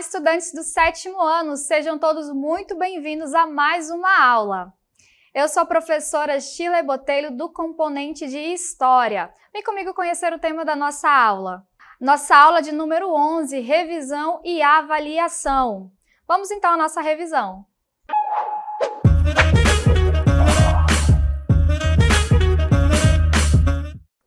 estudantes do 7º ano, sejam todos muito bem-vindos a mais uma aula. Eu sou a professora Shirley Botelho do componente de História. Vem comigo conhecer o tema da nossa aula. Nossa aula de número 11, revisão e avaliação. Vamos então à nossa revisão.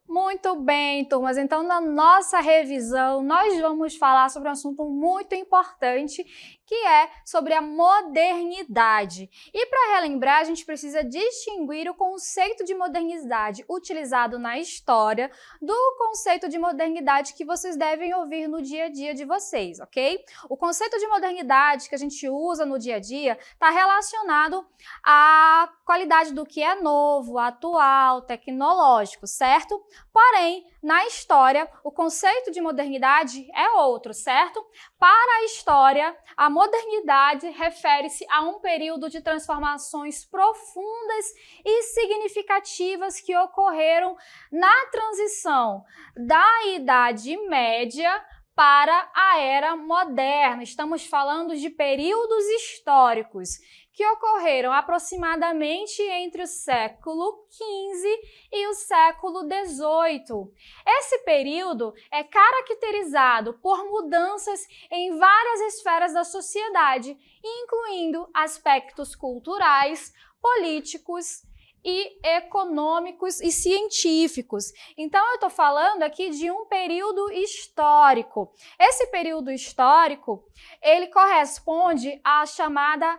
Muito bem, turmas. Então, na nossa revisão, nós vamos falar sobre um assunto muito importante, que é sobre a modernidade. E para relembrar, a gente precisa distinguir o conceito de modernidade utilizado na história do conceito de modernidade que vocês devem ouvir no dia a dia de vocês, ok? O conceito de modernidade que a gente usa no dia a dia está relacionado à qualidade do que é novo, atual, tecnológico, certo? Porém, na história, o conceito de modernidade é outro, certo? Para a história, a modernidade refere-se a um período de transformações profundas e significativas que ocorreram na transição da Idade Média para a Era Moderna. Estamos falando de períodos históricos que ocorreram aproximadamente entre o século XV e o século XVIII. Esse período é caracterizado por mudanças em várias esferas da sociedade, incluindo aspectos culturais, políticos e econômicos e científicos. Então, eu estou falando aqui de um período histórico. Esse período histórico, ele corresponde à chamada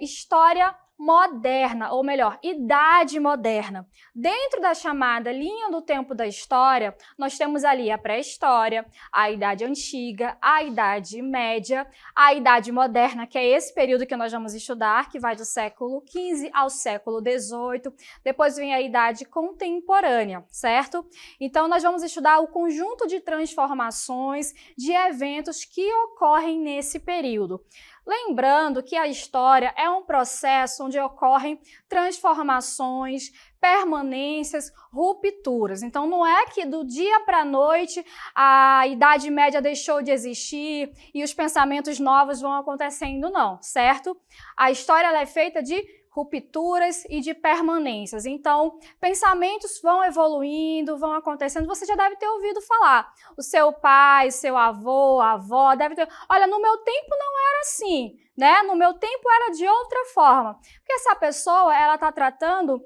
história moderna, ou melhor, Idade Moderna. Dentro da chamada linha do tempo da história, nós temos ali a pré-história, a Idade Antiga, a Idade Média, a Idade Moderna, que é esse período que nós vamos estudar, que vai do século XV ao século XVIII. Depois vem a Idade Contemporânea, certo? Então, nós vamos estudar o conjunto de transformações, de eventos que ocorrem nesse período. Lembrando que a história é um processo onde ocorrem transformações, permanências, rupturas. Então, não é que do dia para a noite a Idade Média deixou de existir e os pensamentos novos vão acontecendo, não, certo? A história ela é feita de rupturas e de permanências. Então, pensamentos vão evoluindo, vão acontecendo. Você já deve ter ouvido falar. O seu pai, seu avô, a avó, deve ter... Olha, no meu tempo não era assim, né? No meu tempo era de outra forma. Porque essa pessoa, ela está tratando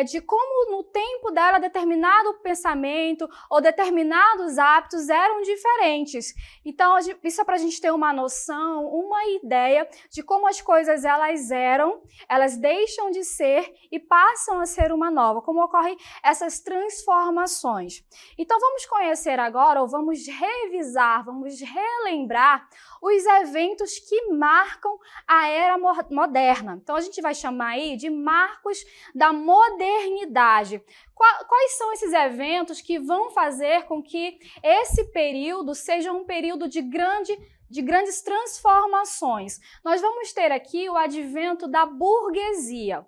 de como no tempo dela determinado pensamento ou determinados hábitos eram diferentes. Então, isso é para a gente ter uma noção, uma ideia de como as coisas elas eram, elas deixam de ser e passam a ser uma nova, como ocorrem essas transformações. Então, vamos conhecer agora, ou vamos revisar, vamos relembrar os eventos que marcam a Era Moderna. Então, a gente vai chamar aí de marcos da modernidade. Quais são esses eventos que vão fazer com que esse período seja um período de grandes transformações? Nós vamos ter aqui o advento da burguesia.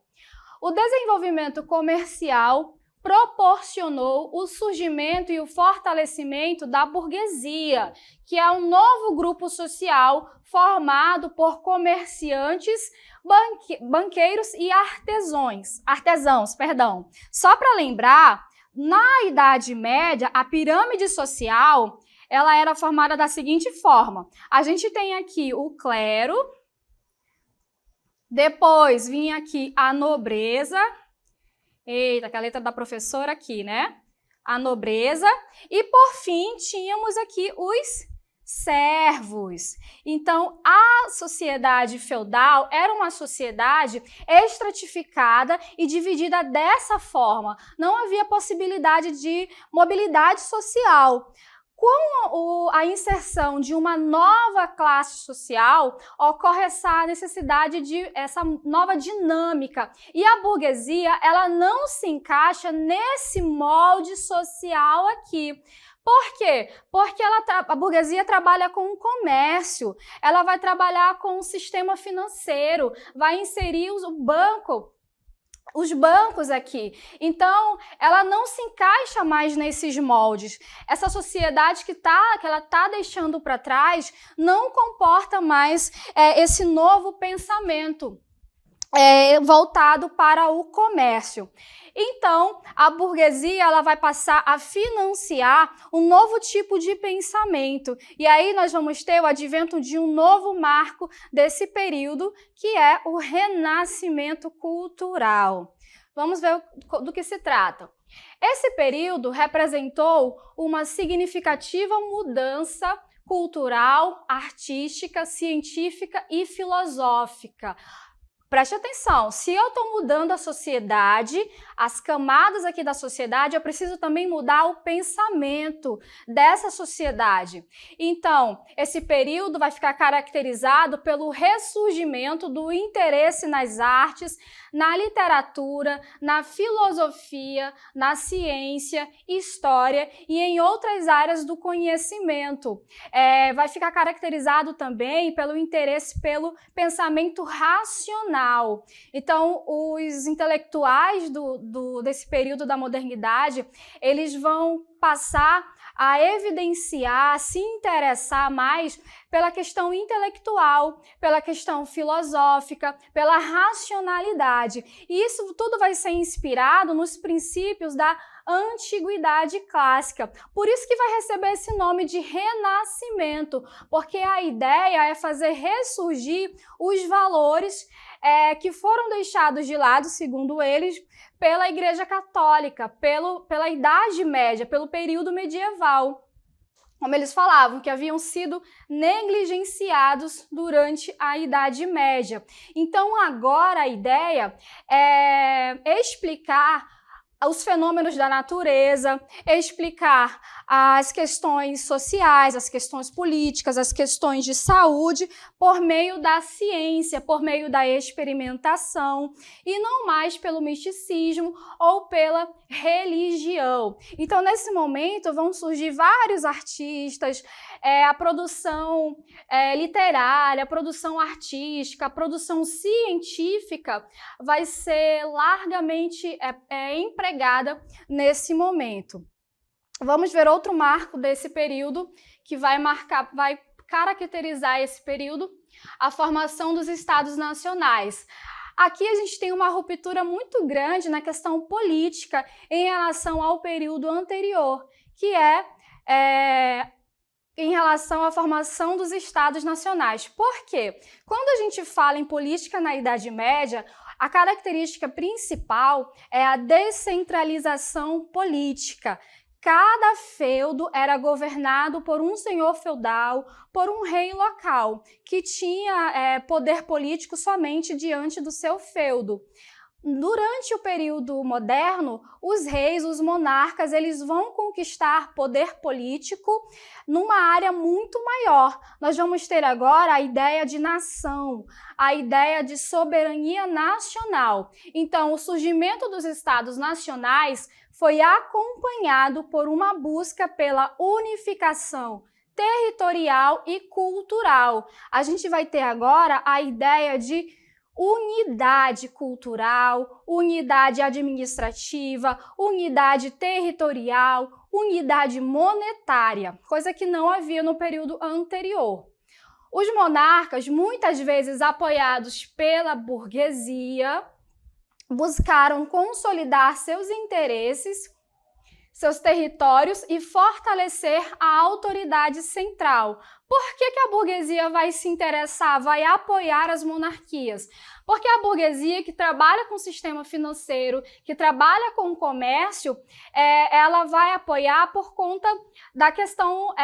O desenvolvimento comercial proporcionou o surgimento e o fortalecimento da burguesia, que é um novo grupo social formado por comerciantes, banqueiros e artesãos. Só para lembrar, na Idade Média, a pirâmide social ela era formada da seguinte forma. A gente tem aqui o clero, depois vinha aqui a nobreza. Eita, que a letra da professora aqui, né? A nobreza. E, por fim, tínhamos aqui os servos. Então, a sociedade feudal era uma sociedade estratificada e dividida dessa forma. Não havia possibilidade de mobilidade social. Com a inserção de uma nova classe social, ocorre essa necessidade de essa nova dinâmica. E a burguesia, ela não se encaixa nesse molde social aqui. Por quê? Porque a burguesia trabalha com o comércio, ela vai trabalhar com o sistema financeiro, vai inserir o banco os bancos aqui. Então, ela não se encaixa mais nesses moldes. Essa sociedade que ela tá deixando para trás não comporta mais esse novo pensamento voltado para o comércio. Então, a burguesia ela vai passar a financiar um novo tipo de pensamento. E aí nós vamos ter o advento de um novo marco desse período, que é o renascimento cultural. Vamos ver do que se trata. Esse período representou uma significativa mudança cultural, artística, científica e filosófica. Preste atenção, se eu estou mudando a sociedade, as camadas aqui da sociedade, eu preciso também mudar o pensamento dessa sociedade. Então, esse período vai ficar caracterizado pelo ressurgimento do interesse nas artes, na literatura, na filosofia, na ciência, história e em outras áreas do conhecimento. Vai ficar caracterizado também pelo interesse pelo pensamento racional. Então, os intelectuais desse período da modernidade, eles vão passar a evidenciar, a se interessar mais pela questão intelectual, pela questão filosófica, pela racionalidade. E isso tudo vai ser inspirado nos princípios da antiguidade clássica. Por isso que vai receber esse nome de renascimento, porque a ideia é fazer ressurgir os valores que foram deixados de lado, segundo eles, pela Igreja Católica, pela Idade Média, pelo período medieval. Como eles falavam, que haviam sido negligenciados durante a Idade Média. Então, agora a ideia é explicar os fenômenos da natureza, explicar as questões sociais, as questões políticas, as questões de saúde por meio da ciência, por meio da experimentação e não mais pelo misticismo ou pela religião. Então, nesse momento, vão surgir vários artistas, a produção literária, a produção artística, a produção científica vai ser largamente empregada nesse momento. Vamos ver outro marco desse período que vai caracterizar esse período, a formação dos Estados Nacionais. Aqui a gente tem uma ruptura muito grande na questão política em relação ao período anterior, que em relação à formação dos Estados Nacionais. Por quê? Quando a gente fala em política na Idade Média, a característica principal é a descentralização política. Cada feudo era governado por um senhor feudal, por um rei local, que tinha poder político somente diante do seu feudo. Durante o período moderno, os reis, os monarcas, eles vão conquistar poder político numa área muito maior. Nós vamos ter agora a ideia de nação, a ideia de soberania nacional. Então, o surgimento dos Estados Nacionais foi acompanhado por uma busca pela unificação territorial e cultural. A gente vai ter agora a ideia de unidade cultural, unidade administrativa, unidade territorial, unidade monetária, coisa que não havia no período anterior. Os monarcas, muitas vezes apoiados pela burguesia, buscaram consolidar seus interesses, seus territórios e fortalecer a autoridade central. Por que a burguesia vai se interessar, vai apoiar as monarquias? Porque a burguesia que trabalha com o sistema financeiro, que trabalha com o comércio, ela vai apoiar por conta da questão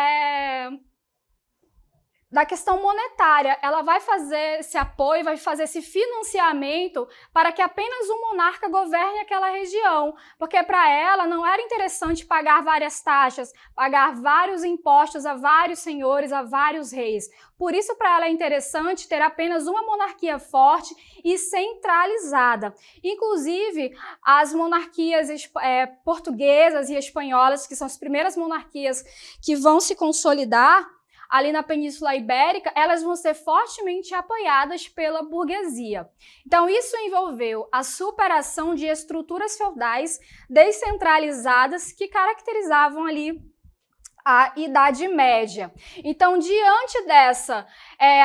monetária. Ela vai fazer esse apoio, vai fazer esse financiamento para que apenas um monarca governe aquela região, porque para ela não era interessante pagar várias taxas, pagar vários impostos a vários senhores, a vários reis. Por isso, para ela é interessante ter apenas uma monarquia forte e centralizada. Inclusive, as monarquias portuguesas e espanholas, que são as primeiras monarquias que vão se consolidar, ali na Península Ibérica, elas vão ser fortemente apoiadas pela burguesia. Então, isso envolveu a superação de estruturas feudais descentralizadas que caracterizavam ali a Idade Média. Então, diante dessa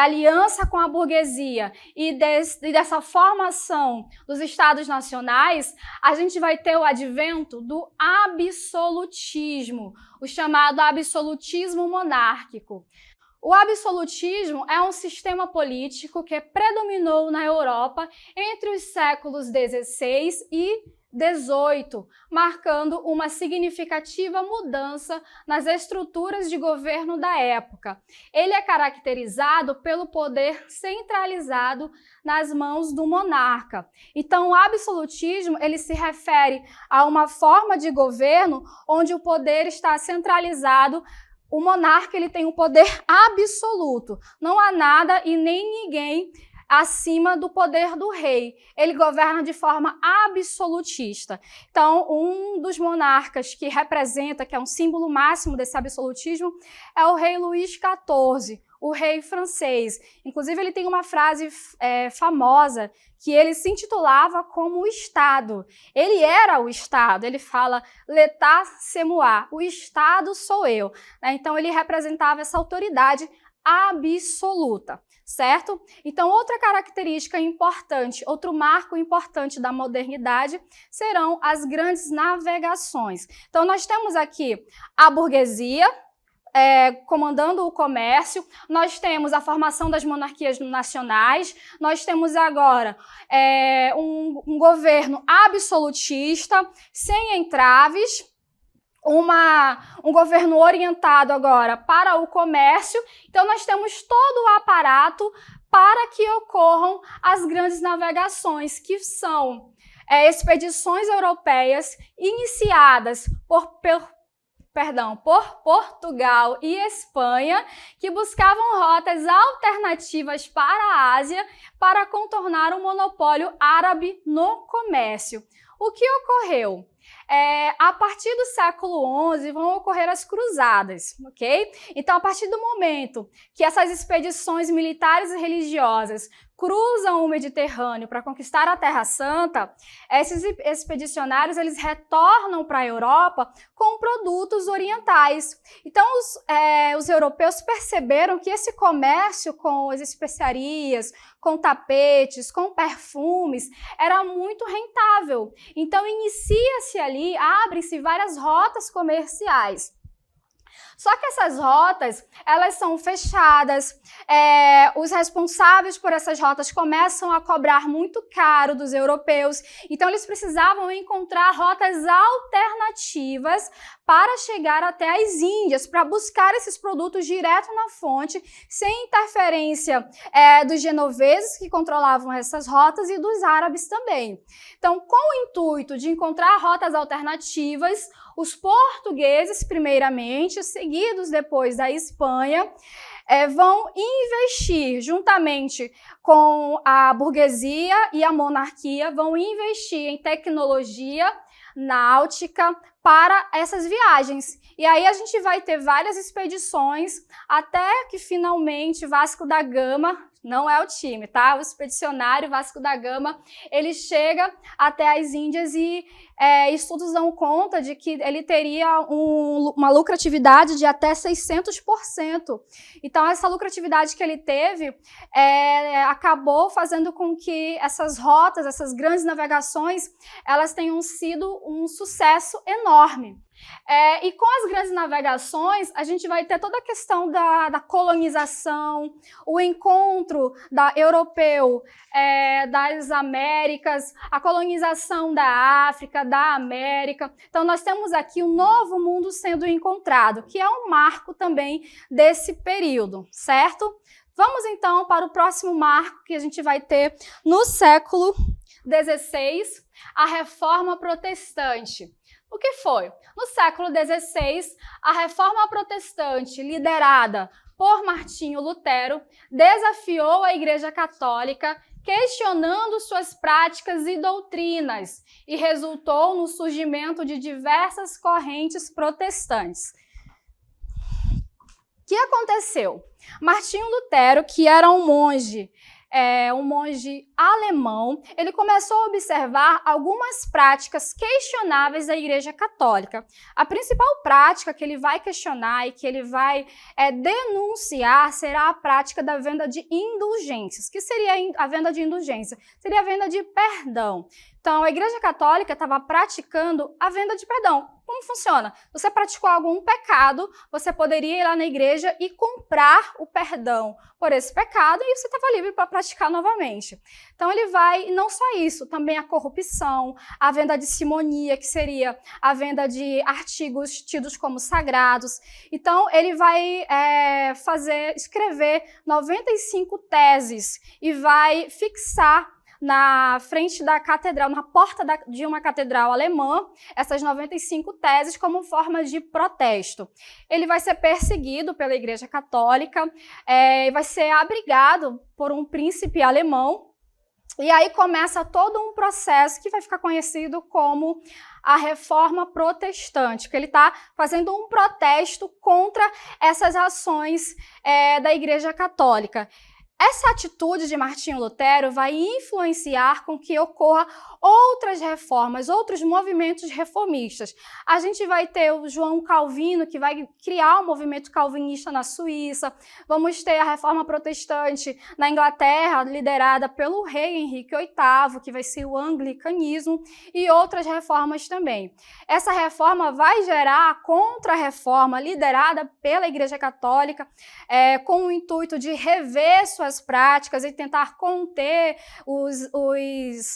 aliança com a burguesia e dessa formação dos estados nacionais, a gente vai ter o advento do absolutismo, o chamado absolutismo monárquico. O absolutismo é um sistema político que predominou na Europa entre os séculos XVI e XVIII, marcando uma significativa mudança nas estruturas de governo da época. Ele é caracterizado pelo poder centralizado nas mãos do monarca. Então, o absolutismo ele se refere a uma forma de governo onde o poder está centralizado. O monarca ele tem um poder absoluto. Não há nada e nem ninguém acima do poder do rei. Ele governa de forma absolutista. Então, um dos monarcas que representa, que é um símbolo máximo desse absolutismo, é o rei Luís XIV, o rei francês. Inclusive, ele tem uma frase famosa que ele se intitulava como o Estado. Ele era o Estado, ele fala «L'État c'est moi», o Estado sou eu. Então, ele representava essa autoridade absoluta, certo? Então, outra característica importante, outro marco importante da modernidade serão as grandes navegações. Então, nós temos aqui a burguesia comandando o comércio, nós temos a formação das monarquias nacionais, nós temos agora um governo absolutista, sem entraves, um governo orientado agora para o comércio. Então, nós temos todo o aparato para que ocorram as grandes navegações, que são expedições europeias iniciadas por Portugal e Espanha, que buscavam rotas alternativas para a Ásia para contornar o monopólio árabe no comércio. O que ocorreu? A partir do século XI vão ocorrer as cruzadas, ok? Então, a partir do momento que essas expedições militares e religiosas cruzam o Mediterrâneo para conquistar a Terra Santa, esses expedicionários eles retornam para a Europa com produtos orientais. Então, os europeus perceberam que esse comércio com as especiarias, com tapetes, com perfumes, era muito rentável. Então, inicia-se ali, abrem-se várias rotas comerciais. Só que essas rotas, elas são fechadas, os responsáveis por essas rotas começam a cobrar muito caro dos europeus, então eles precisavam encontrar rotas alternativas para chegar até as Índias, para buscar esses produtos direto na fonte, sem interferência dos genoveses que controlavam essas rotas e dos árabes também. Então, com o intuito de encontrar rotas alternativas, os portugueses, primeiramente, seguidos depois da Espanha, vão investir, juntamente com a burguesia e a monarquia, vão investir em tecnologia náutica para essas viagens. E aí a gente vai ter várias expedições até que finalmente Vasco da Gama, não é o time, tá? O expedicionário Vasco da Gama, ele chega até as Índias e estudos dão conta de que ele teria uma lucratividade de até 600%. Então, essa lucratividade que ele teve acabou fazendo com que essas rotas, essas grandes navegações, elas tenham sido um sucesso enorme. E com as grandes navegações, a gente vai ter toda a questão da colonização, o encontro europeu das Américas, a colonização da África, da América. Então, nós temos aqui um novo mundo sendo encontrado, que é um marco também desse período, certo? Vamos, então, para o próximo marco que a gente vai ter no século XVI, a Reforma Protestante. O que foi? No século XVI, a Reforma Protestante, liderada por Martinho Lutero, desafiou a Igreja Católica, questionando suas práticas e doutrinas, e resultou no surgimento de diversas correntes protestantes. que aconteceu? Martinho Lutero, que era um monge alemão, ele começou a observar algumas práticas questionáveis da Igreja Católica. A principal prática que ele vai questionar e que ele vai denunciar será a prática da venda de indulgências. O que seria a venda de indulgência? Seria a venda de perdão. Então, a Igreja Católica estava praticando a venda de perdão. Como funciona? Você praticou algum pecado, você poderia ir lá na igreja e comprar o perdão por esse pecado e você estava livre para praticar novamente. Então, ele vai, não só isso, também a corrupção, a venda de simonia, que seria a venda de artigos tidos como sagrados. Então, ele vai escrever 95 teses e vai fixar na frente da catedral, na porta de uma catedral alemã, essas 95 teses como forma de protesto. Ele vai ser perseguido pela Igreja Católica, vai ser abrigado por um príncipe alemão, e aí começa todo um processo que vai ficar conhecido como a Reforma Protestante, porque ele está fazendo um protesto contra essas ações da Igreja Católica. Essa atitude de Martinho Lutero vai influenciar com que ocorra outras reformas, outros movimentos reformistas. A gente vai ter o João Calvino, que vai criar o movimento calvinista na Suíça. Vamos ter a Reforma Protestante na Inglaterra, liderada pelo rei Henrique VIII, que vai ser o anglicanismo, e outras reformas também. Essa reforma vai gerar a Contra-Reforma, liderada pela Igreja Católica, com o intuito de rever suas práticas e tentar conter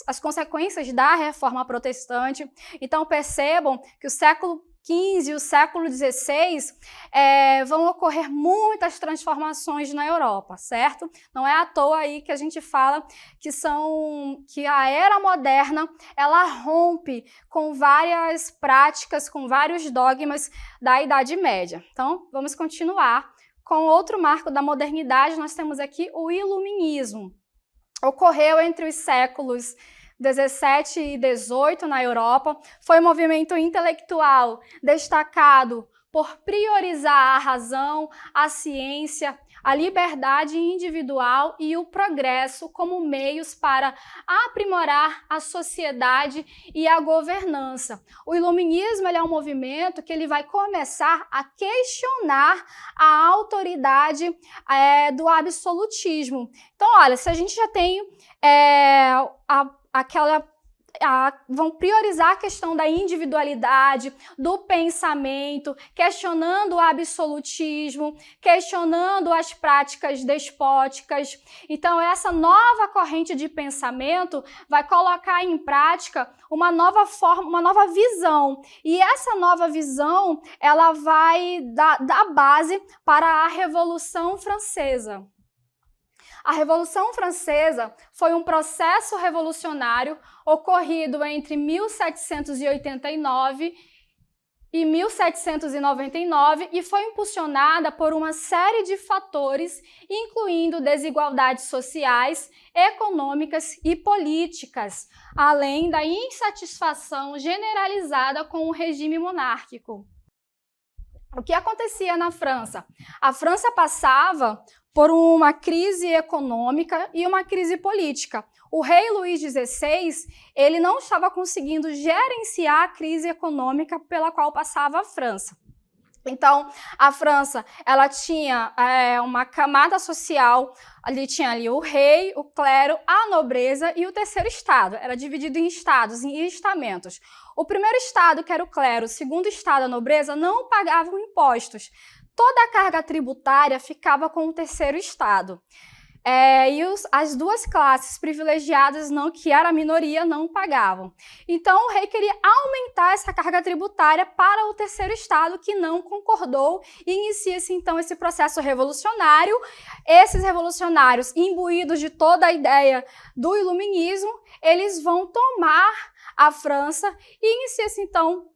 as consequências da Reforma Protestante. Então, percebam que o século XV e o século XVI vão ocorrer muitas transformações na Europa, certo? Não é à toa aí que a gente fala que a era moderna ela rompe com várias práticas, com vários dogmas da Idade Média. Então, vamos continuar. Com outro marco da modernidade, nós temos aqui o Iluminismo. Ocorreu entre os séculos 17 e 18 na Europa, foi um movimento intelectual destacado por priorizar a razão, a ciência, a liberdade individual e o progresso como meios para aprimorar a sociedade e a governança. O iluminismo é um movimento que ele vai começar a questionar a autoridade do absolutismo. Então, olha, se a gente já tem vão priorizar a questão da individualidade, do pensamento, questionando o absolutismo, questionando as práticas despóticas. Então, essa nova corrente de pensamento vai colocar em prática uma nova forma, uma nova visão. E essa nova visão, ela vai dar base para a Revolução Francesa. A Revolução Francesa foi um processo revolucionário ocorrido entre 1789 e 1799 e foi impulsionada por uma série de fatores, incluindo desigualdades sociais, econômicas e políticas, além da insatisfação generalizada com o regime monárquico. O que acontecia na França? A França passava por uma crise econômica e uma crise política. O rei Luís XVI, ele não estava conseguindo gerenciar a crise econômica pela qual passava a França. Então, a França, ela tinha uma camada social, tinha ali o rei, o clero, a nobreza e o terceiro estado. Era dividido em estados, em estamentos. O primeiro estado, que era o clero, o segundo estado, a nobreza, não pagavam impostos. Toda a carga tributária ficava com o terceiro estado. As duas classes privilegiadas, que era a minoria, não pagavam. Então, o rei queria aumentar essa carga tributária para o terceiro estado, que não concordou, e inicia-se, então, esse processo revolucionário. Esses revolucionários, imbuídos de toda a ideia do iluminismo, eles vão tomar a França e inicia-se, então,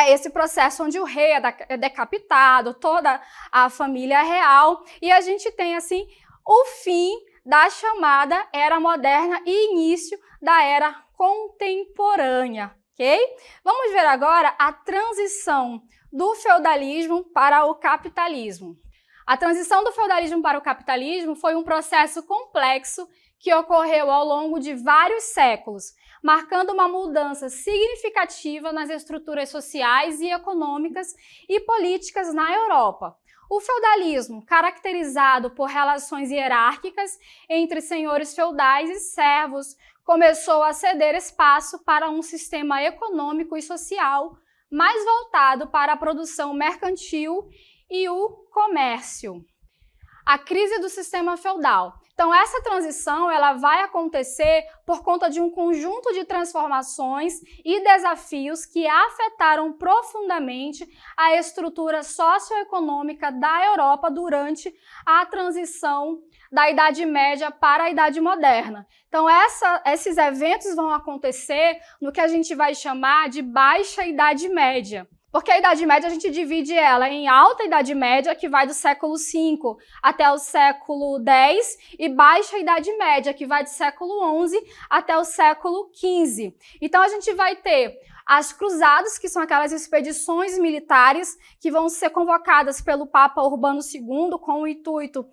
esse processo onde o rei é decapitado, toda a família real, e a gente tem, assim, o fim da chamada Era Moderna e início da Era Contemporânea, ok? Vamos ver agora a transição do feudalismo para o capitalismo. A transição do feudalismo para o capitalismo foi um processo complexo que ocorreu ao longo de vários séculos, marcando uma mudança significativa nas estruturas sociais e econômicas e políticas na Europa. O feudalismo, caracterizado por relações hierárquicas entre senhores feudais e servos, começou a ceder espaço para um sistema econômico e social mais voltado para a produção mercantil e o comércio. A crise do sistema feudal. Então, essa transição ela vai acontecer por conta de um conjunto de transformações e desafios que afetaram profundamente a estrutura socioeconômica da Europa durante a transição da Idade Média para a Idade Moderna. Então, esses eventos vão acontecer no que a gente vai chamar de Baixa Idade Média. Porque a Idade Média a gente divide ela em Alta Idade Média, que vai do século V até o século X, e Baixa Idade Média, que vai do século XI até o século XV. Então a gente vai ter as cruzadas, que são aquelas expedições militares que vão ser convocadas pelo Papa Urbano II com o intuito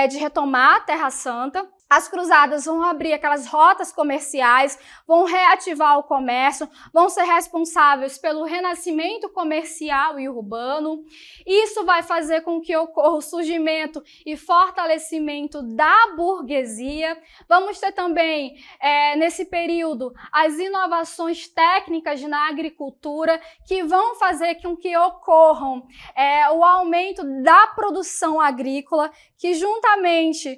de retomar a Terra Santa. As cruzadas vão abrir aquelas rotas comerciais, vão reativar o comércio, vão ser responsáveis pelo renascimento comercial e urbano. Isso vai fazer com que ocorra o surgimento e fortalecimento da burguesia. Vamos ter também, nesse período, as inovações técnicas na agricultura que vão fazer com que ocorram o aumento da produção agrícola, que juntamente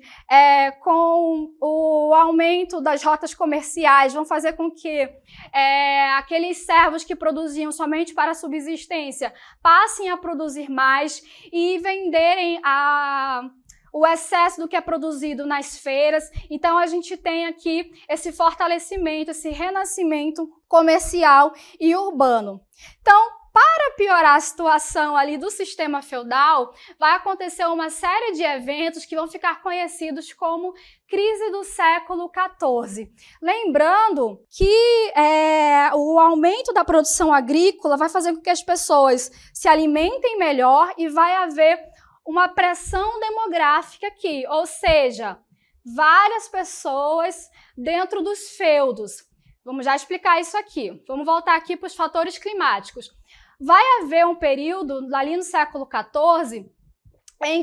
com o aumento das rotas comerciais vão fazer com que aqueles servos que produziam somente para a subsistência passem a produzir mais e venderem o excesso do que é produzido nas feiras. Então a gente tem aqui esse fortalecimento, esse renascimento comercial e urbano. Então, para piorar a situação ali do sistema feudal, vai acontecer uma série de eventos que vão ficar conhecidos como crise do século XIV. Lembrando que o aumento da produção agrícola vai fazer com que as pessoas se alimentem melhor e vai haver uma pressão demográfica aqui, ou seja, várias pessoas dentro dos feudos. Vamos já explicar isso aqui. Vamos voltar aqui para os fatores climáticos. Vai haver um período, ali no século XIV,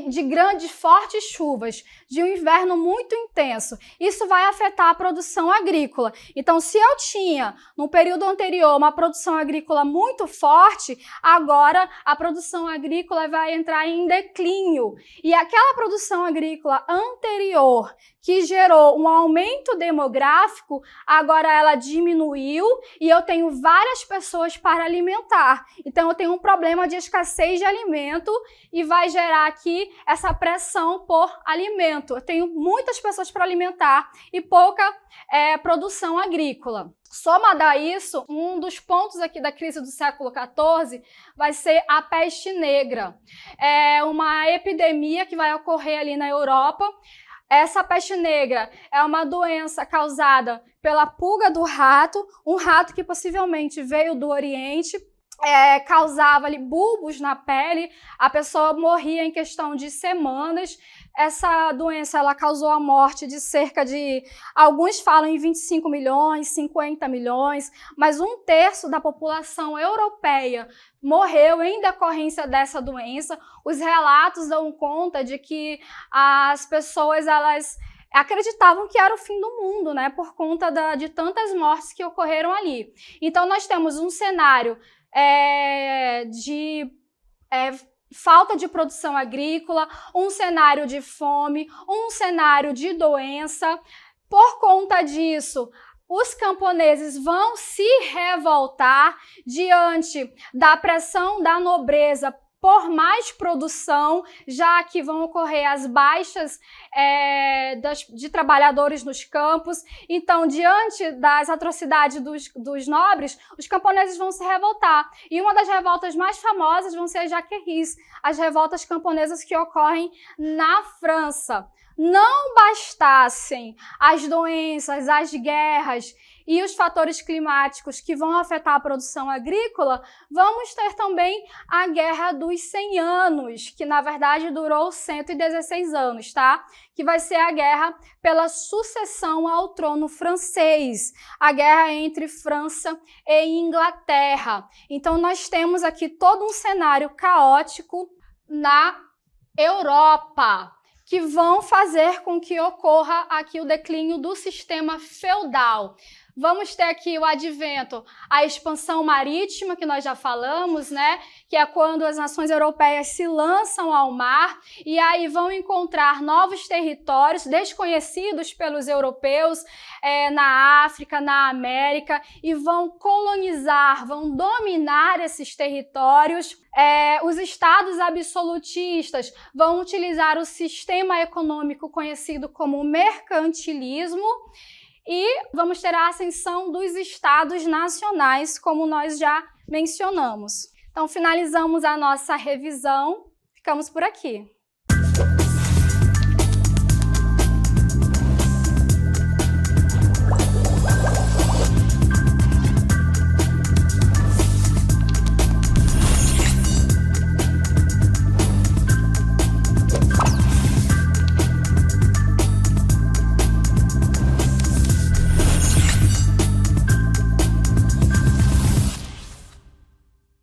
de grandes, fortes chuvas, de um inverno muito intenso. Isso vai afetar a produção agrícola. Então, se eu tinha, no período anterior, uma produção agrícola muito forte, agora a produção agrícola vai entrar em declínio. E aquela produção agrícola anterior, que gerou um aumento demográfico, agora ela diminuiu e eu tenho várias pessoas para alimentar. Então, eu tenho um problema de escassez de alimento e vai gerar aqui essa pressão por alimento. Eu tenho muitas pessoas para alimentar e pouca produção agrícola. Somado a isso, um dos pontos aqui da crise do século XIV vai ser a peste negra. É uma epidemia que vai ocorrer ali na Europa. Essa peste negra é uma doença causada pela pulga do rato, um rato que possivelmente veio do Oriente, causava ali bulbos na pele, a pessoa morria em questão de semanas. Essa doença ela causou a morte de cerca de, alguns falam em 25 milhões, 50 milhões, mas 1/3 da população europeia morreu em decorrência dessa doença. Os relatos dão conta de que as pessoas elas acreditavam que era o fim do mundo, né, por conta de tantas mortes que ocorreram ali. Então nós temos um cenário de falta de produção agrícola, um cenário de fome, um cenário de doença. Por conta disso, os camponeses vão se revoltar diante da pressão da nobreza por mais produção, já que vão ocorrer as baixas de trabalhadores nos campos. Então, diante das atrocidades dos nobres, os camponeses vão se revoltar. E uma das revoltas mais famosas vão ser as Jaqueries, as revoltas camponesas que ocorrem na França. Não bastassem as doenças, as guerras e os fatores climáticos que vão afetar a produção agrícola, vamos ter também a Guerra dos 100 anos, que na verdade durou 116 anos, tá? Que vai ser a guerra pela sucessão ao trono francês, a guerra entre França e Inglaterra. Então nós temos aqui todo um cenário caótico na Europa, que vão fazer com que ocorra aqui o declínio do sistema feudal. Vamos ter aqui o advento, a expansão marítima, que nós já falamos, né? Que é quando as nações europeias se lançam ao mar e aí vão encontrar novos territórios desconhecidos pelos europeus na África, na América, e vão colonizar, vão dominar esses territórios. Os estados absolutistas vão utilizar o sistema econômico conhecido como mercantilismo, e vamos ter a ascensão dos estados nacionais, como nós já mencionamos. Então, finalizamos a nossa revisão. Ficamos por aqui.